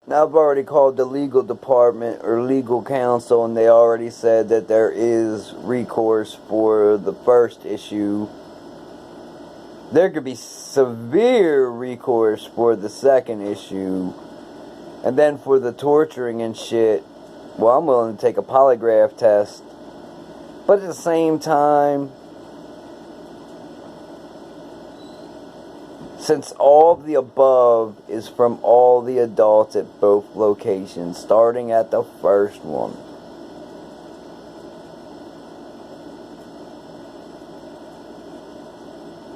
Now, I've already called the legal department or legal counsel, and they already said that there is recourse for the first issue. There could be severe recourse for the second issue. And then for the torturing and shit, well, I'm willing to take a polygraph test. But at the same time, since all of the above is from all the adults at both locations, starting at the first one,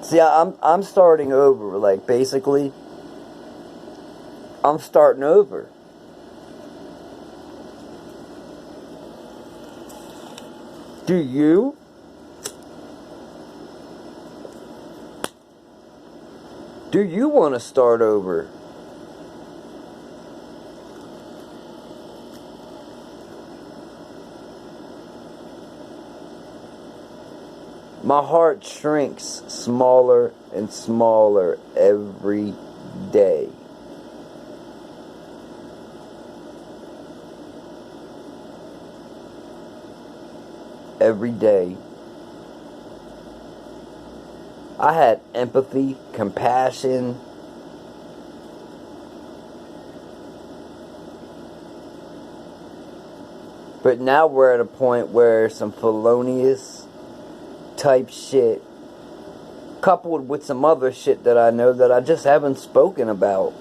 see, I'm starting over. Like, basically, I'm starting over. Do you? Do you want to start over? My heart shrinks smaller and smaller every day. Every day. I had empathy, compassion, but now we're at a point where some felonious type shit, coupled with some other shit that I know that I just haven't spoken about.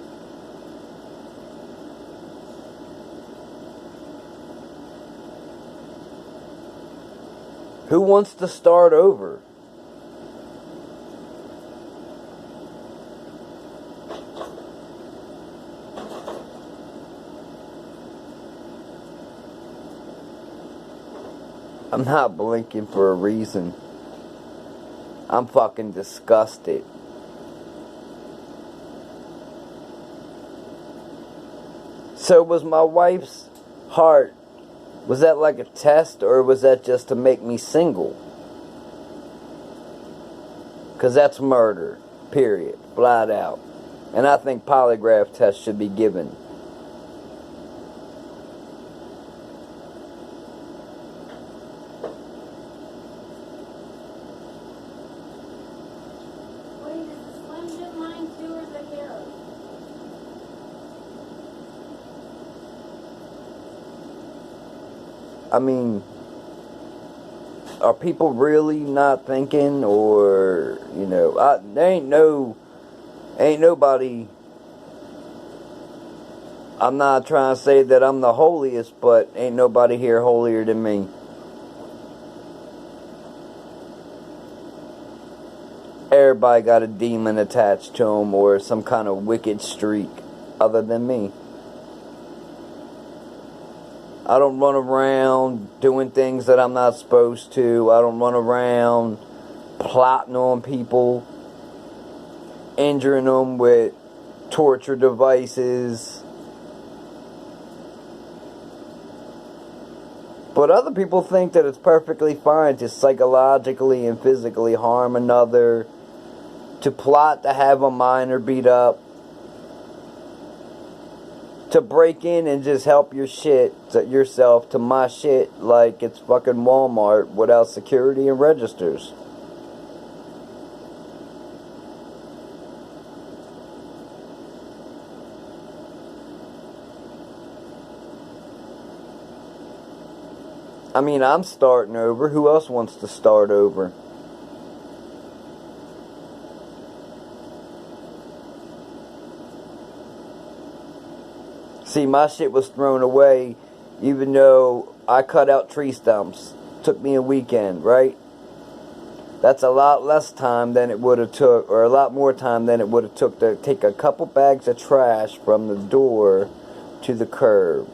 Who wants to start over? I'm not blinking for a reason. I'm fucking disgusted. So was my wife's heart, was that like a test, or was that just to make me single? Because that's murder, period, flat out. And I think polygraph tests should be given. I mean, are people really not thinking, or, you know, there ain't nobody, I'm not trying to say that I'm the holiest, but ain't nobody here holier than me. Everybody got a demon attached to them, or some kind of wicked streak, other than me. I don't run around doing things that I'm not supposed to. I don't run around plotting on people, injuring them with torture devices. But other people think that it's perfectly fine to psychologically and physically harm another, to plot to have a minor beat up, to break in and just help yourself to my shit like it's fucking Walmart without security and registers. I mean, I'm starting over. Who else wants to start over? See, my shit was thrown away, even though I cut out tree stumps. Took me a weekend, right? That's a lot less time than it would have took, or a lot more time than it would have took to take a couple bags of trash from the door to the curb.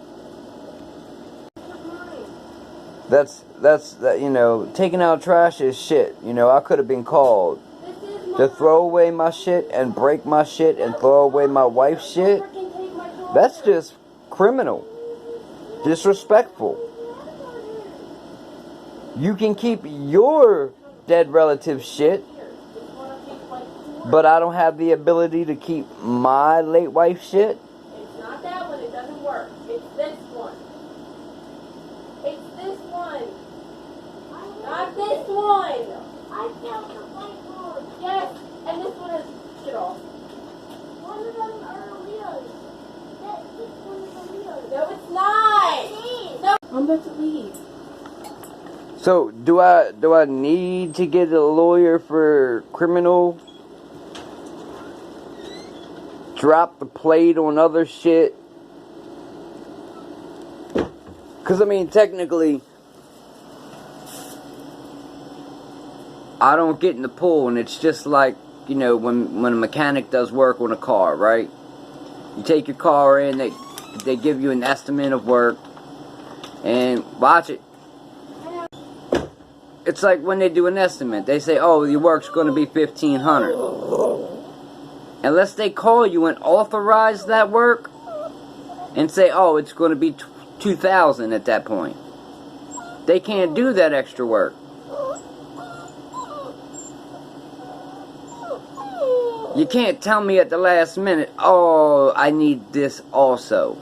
That's you know, taking out trash is shit. You know, I could have been called to throw away my shit and break my shit and throw away my wife's shit. That's just criminal. Disrespectful. You can keep your dead relative's shit, but I don't have the ability to keep my late wife's shit. It's not that one. It doesn't work. It's this one. It's this one. Not this one. I found the whiteboard. Yes, and this one has shit off. One of them are Leo's. This one is a Leo's. No, it's not. No. I'm about to leave. So, do I need to get a lawyer for criminal? Drop the plate on other shit? Because, I mean, technically, I don't get in the pool, and it's just like, you know, when a mechanic does work on a car, right? You take your car in, they give you an estimate of work, and watch it. It's like when they do an estimate, they say, oh, your work's going to be $1,500. Unless they call you and authorize that work, and say, oh, it's going to be $2,000 at that point. They can't do that extra work. You can't tell me at the last minute, oh, I need this also.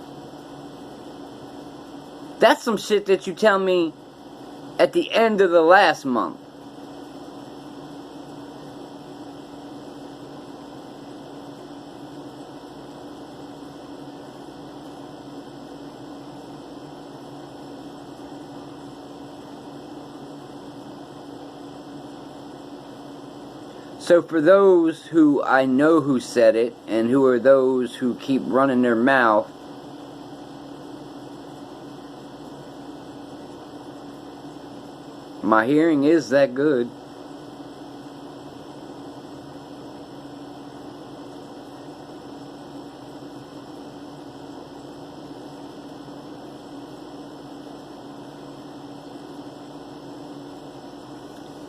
That's some shit that you tell me at the end of the last month. So for those who I know who said it, and who are those who keep running their mouth, my hearing is that good.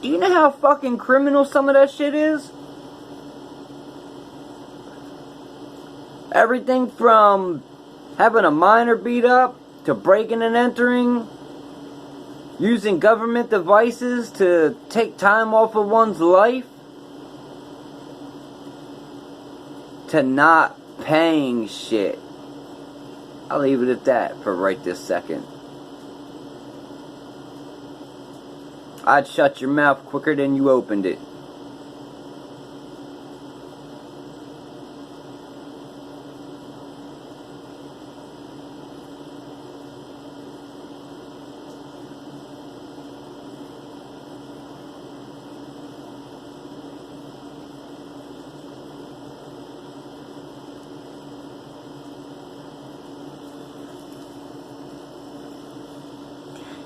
Do you know how fucking criminal some of that shit is? Everything from having a minor beat up, to breaking and entering, using government devices to take time off of one's life, to not paying shit. I'll leave it at that for right this second. I'd shut your mouth quicker than you opened it.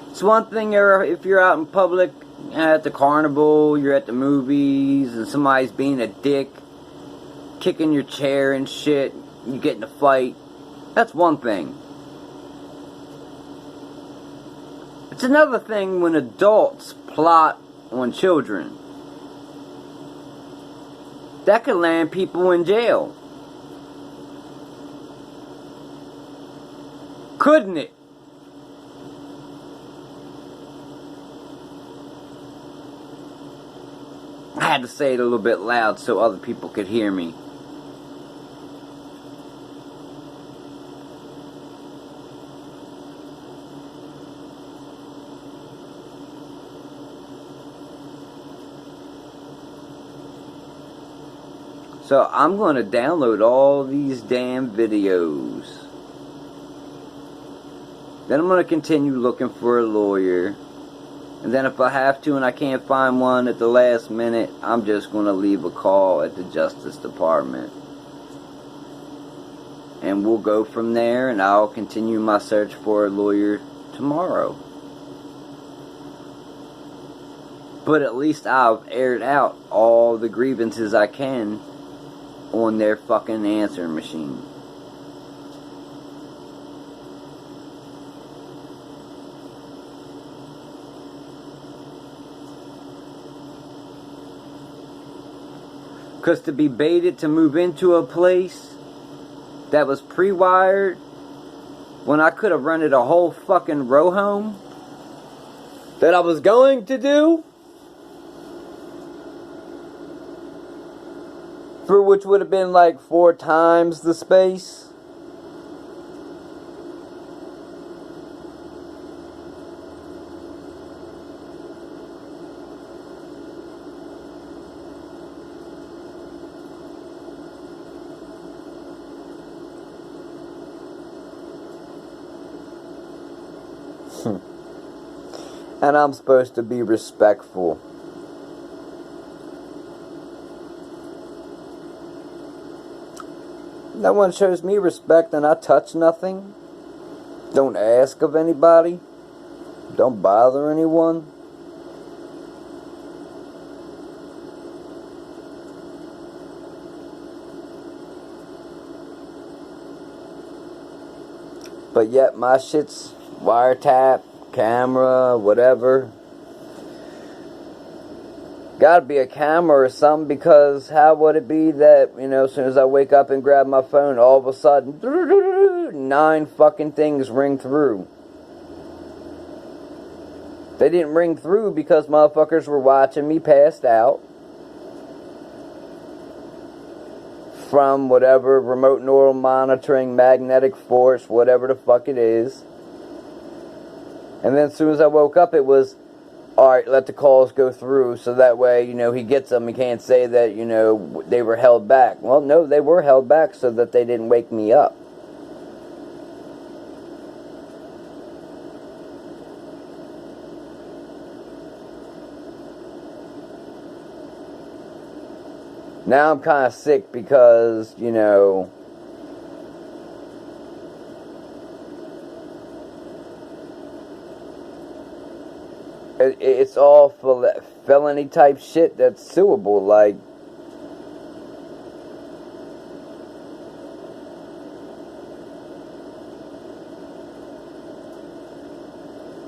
It's one thing if you're out in public, at the carnival, you're at the movies, and somebody's being a dick, kicking your chair and shit, you get in a fight. That's one thing. It's another thing when adults plot on children. That could land people in jail. Couldn't it? I had to say it a little bit loud so other people could hear me. So I'm going to download all these damn videos. Then I'm going to continue looking for a lawyer. And then if I have to and I can't find one at the last minute, I'm just going to leave a call at the Justice Department. And we'll go from there, and I'll continue my search for a lawyer tomorrow. But at least I've aired out all the grievances I can on their fucking answering machine. Because to be baited to move into a place that was pre-wired when I could have rented a whole fucking row home that I was going to do, for which would have been like 4 times the space. And I'm supposed to be respectful. No one shows me respect and I touch nothing. Don't ask of anybody. Don't bother anyone. But yet my shit's wiretap, camera, whatever. Gotta be a camera or something, because how would it be that, as soon as I wake up and grab my phone, all of a sudden, 9 fucking things ring through. They didn't ring through because motherfuckers were watching me passed out from whatever remote neural monitoring, magnetic force, whatever the fuck it is. And then as soon as I woke up, it was, alright, let the calls go through, so that way, he gets them. He can't say that, they were held back. Well, no, they were held back so that they didn't wake me up. Now I'm kind of sick because, it's all felony type shit that's suable. Like,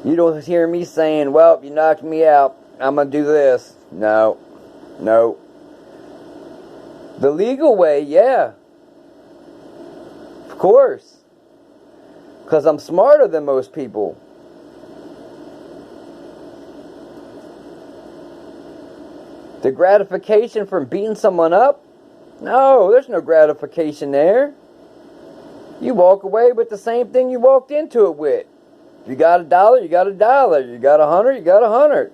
you don't hear me saying, well, you knocked me out, I'm gonna do this. No. The legal way, yeah. Of course. Because I'm smarter than most people. The gratification from beating someone up? No, there's no gratification there. You walk away with the same thing you walked into it with. If you got $1, you got $1. You got 100, you got 100.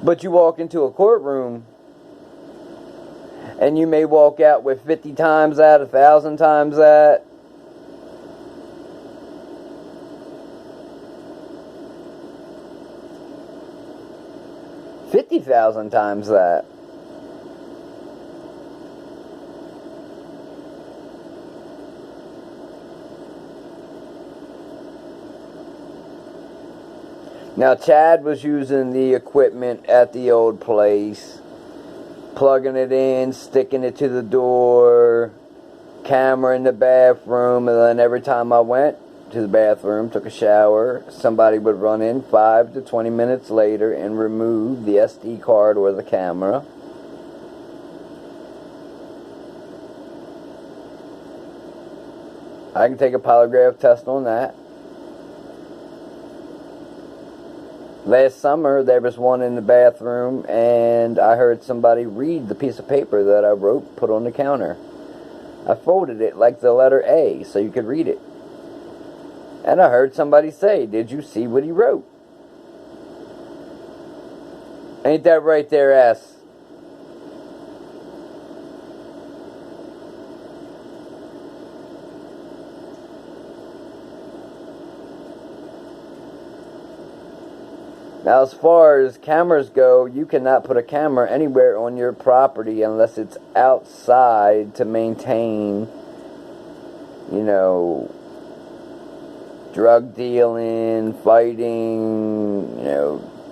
But you walk into a courtroom and you may walk out with 50 times that, 1,000 times that. $50,000 times that. Now, Chad was using the equipment at the old place, plugging it in, sticking it to the door, camera in the bathroom, and then every time I went to the bathroom, took a shower, somebody would run in 5 to 20 minutes later and remove the SD card or the camera. I can take a polygraph test on that. Last summer, there was one in the bathroom, and I heard somebody read the piece of paper that I wrote, put on the counter. I folded it like the letter A, so you could read it. And I heard somebody say, did you see what he wrote? Ain't that right there, S? Now, as far as cameras go, you cannot put a camera anywhere on your property unless it's outside to maintain, drug dealing, fighting,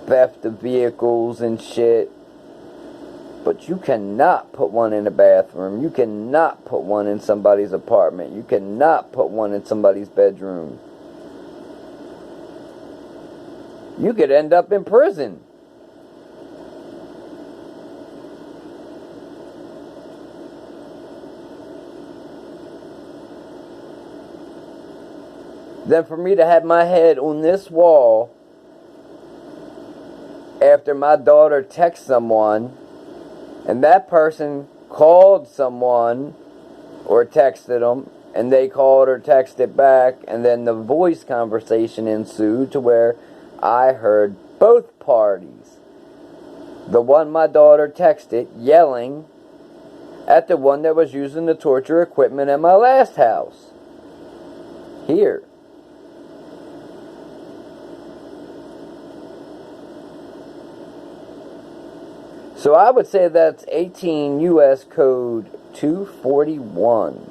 theft of vehicles and shit. But you cannot put one in a bathroom. You cannot put one in somebody's apartment. You cannot put one in somebody's bedroom. You could end up in prison. Then for me to have my head on this wall after my daughter texts someone and that person called someone or texted them and they called or texted back, and then the voice conversation ensued to where I heard both parties. The one my daughter texted yelling at the one that was using the torture equipment in my last house. Here. So I would say that's 18 U.S. Code 241.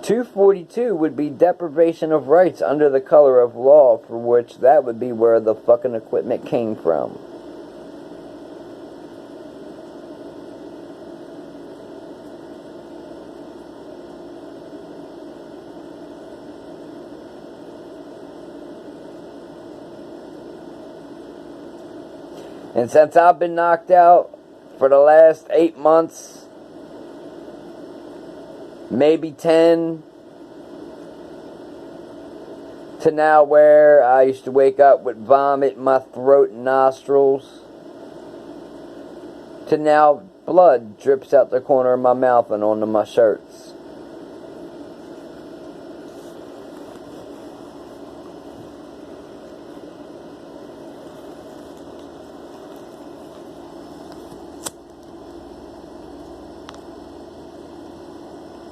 242 would be deprivation of rights under the color of law, for which that would be where the fucking equipment came from. And since I've been knocked out for the last 8 months, maybe 10, to now where I used to wake up with vomit in my throat and nostrils, to now blood drips out the corner of my mouth and onto my shirts.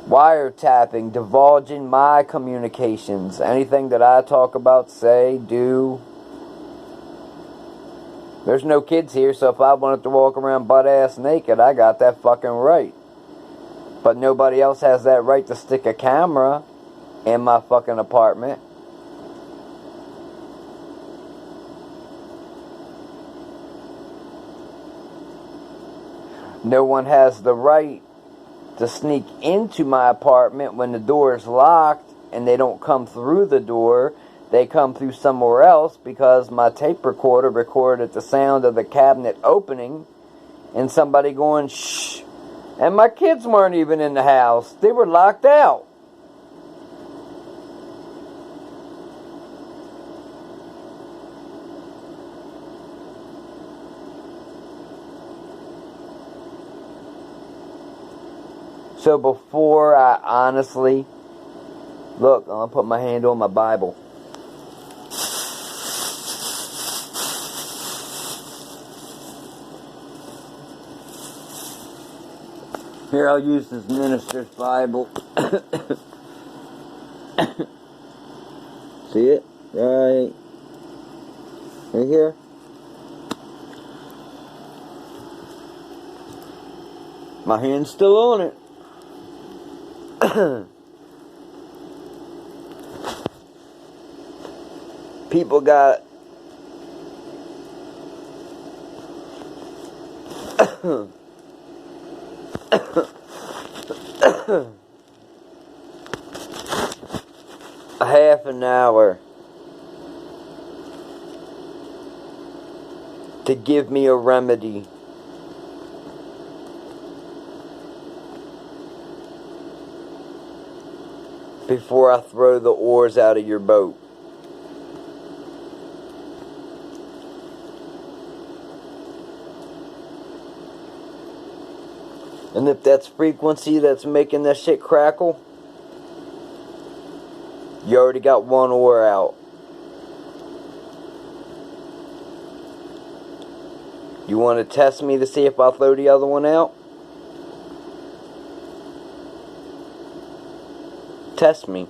Wiretapping, divulging my communications. Anything that I talk about, say, do. There's no kids here, so if I wanted to walk around butt-ass naked, I got that fucking right. But nobody else has that right to stick a camera in my fucking apartment. No one has the right to sneak into my apartment when the door is locked and they don't come through the door. They come through somewhere else because my tape recorder recorded the sound of the cabinet opening and somebody going, shh. And my kids weren't even in the house. They were locked out. So before I honestly, look, I'm going to put my hand on my Bible. Here, I'll use this minister's Bible. See it? Right here. My hand's still on it. People got a half an hour to give me a remedy. Before I throw the oars out of your boat. And if that's frequency that's making that shit crackle, you already got one oar out. You want to test me to see if I'll throw the other one out? Test me.